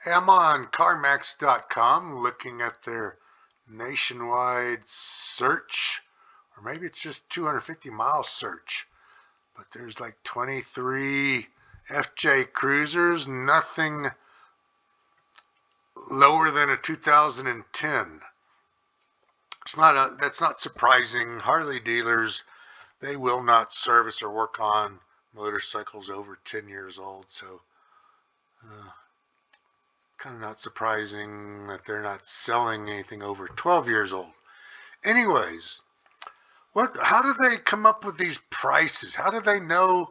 Hey, I'm on CarMax.com looking at their nationwide search, or maybe it's just 250 mile search. But there's like 23 FJ Cruisers, nothing lower than a 2010. That's not surprising. Harley dealers, they will not service or work on motorcycles over 10 years old, so kind of not surprising that they're not selling anything over 12 years old. Anyways, how do they come up with these prices? How do they know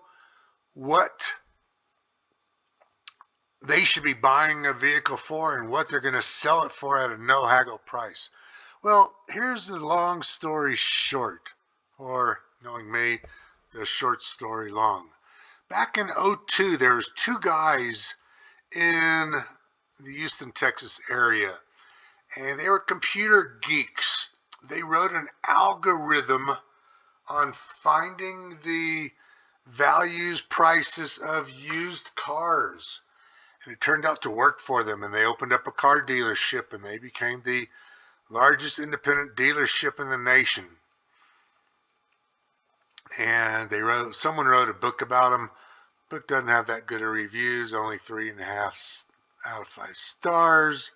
what they should be buying a vehicle for and what they're going to sell it for at a no haggle price? Well, here's the long story short, or knowing me, the short story long. Back in 2002, there was two guys in the Houston, Texas area, and they were computer geeks. They wrote an algorithm on finding the values, prices of used cars. And it turned out to work for them, and they opened up a car dealership, and they became the largest independent dealership in the nation. And someone wrote a book about them. The book doesn't have that good of reviews, only 3.5 out of 5 stars.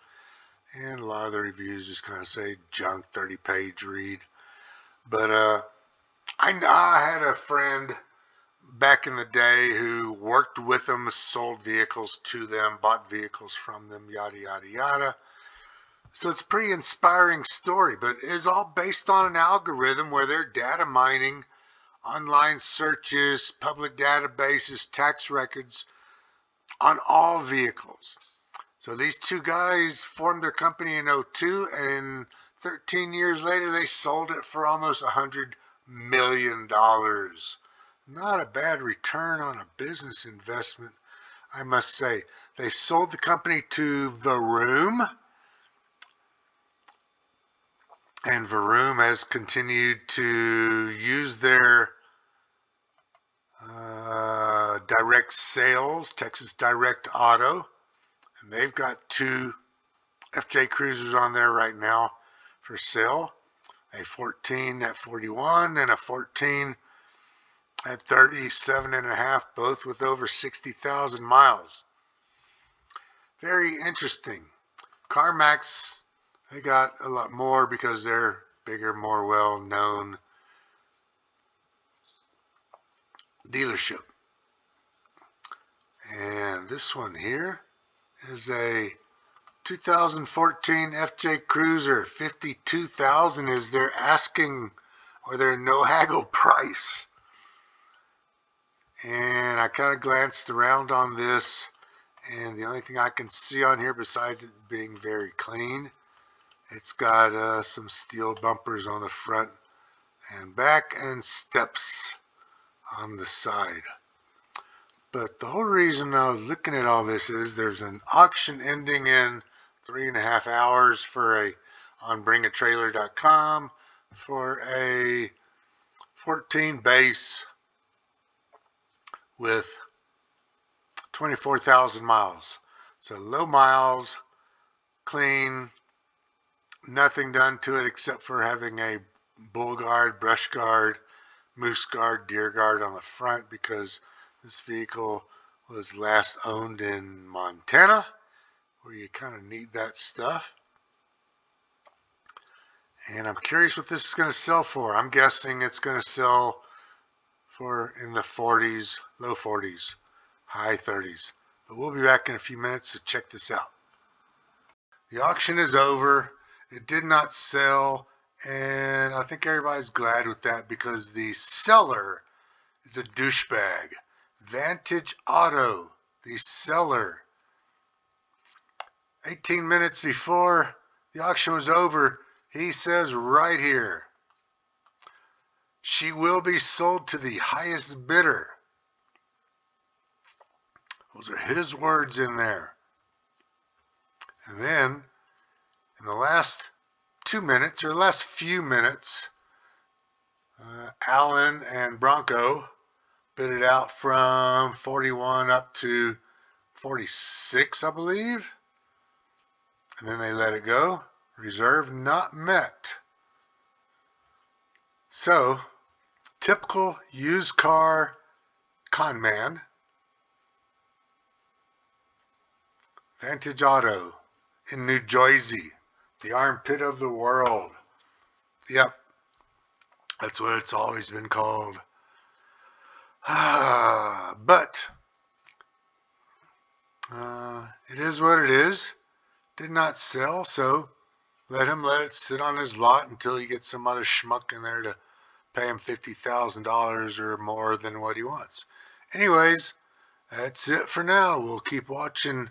And a lot of the reviews just kind of say junk, 30-page read. But I had a friend back in the day who worked with them, sold vehicles to them, bought vehicles from them, yada, yada, yada. So it's a pretty inspiring story, but it's all based on an algorithm where they're data mining online searches, public databases, tax records on all vehicles. So these two guys formed their company in 2002, and 13 years later, they sold it for almost $100 million. Not a bad return on a business investment, I must say. They sold the company to Vroom, and Vroom has continued to use their direct sales, Texas Direct Auto, and they've got 2 FJ Cruisers on there right now for sale. A 14 at 41 and a 14 at 37.5, both with over 60,000 miles. Very interesting. CarMax, they got a lot more because they're bigger, more well-known dealership. And this one here is a 2014 FJ Cruiser. $52,000 is their asking, or their no haggle price. And I kind of glanced around on this, and the only thing I can see on here besides it being very clean, it's got some steel bumpers on the front and back and steps on the side. But the whole reason I was looking at all this is there's an auction ending in 3.5 hours on bringatrailer.com for a 14 base with 24,000 miles. So low miles, clean, nothing done to it except for having a bull guard, brush guard, moose guard, deer guard on the front, because this vehicle was last owned in Montana, where you kind of need that stuff. And I'm curious what this is going to sell for. I'm guessing it's going to sell for in the 40s, low 40s, high 30s. But we'll be back in a few minutes, so check this out. The auction is over. It did not sell, and I think everybody's glad with that because the seller is a douchebag. Vantage Auto, the seller. 18 minutes before the auction was over, he says right here, she will be sold to the highest bidder. Those are his words in there. And then, in the last 2 minutes, or last few minutes, Alan and Bronco bid it out from 41 up to 46, I believe. and then they let it go. Reserve not met. So, typical used car con man. Vantage Auto in New Jersey, the armpit of the world. Yep, that's what it's always been called. But it is what it is. Did not sell, so let it sit on his lot until he gets some other schmuck in there to pay him $50,000 or more than what he wants. Anyways, that's it for now. We'll keep watching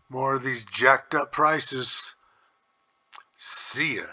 more of these jacked up prices. See ya.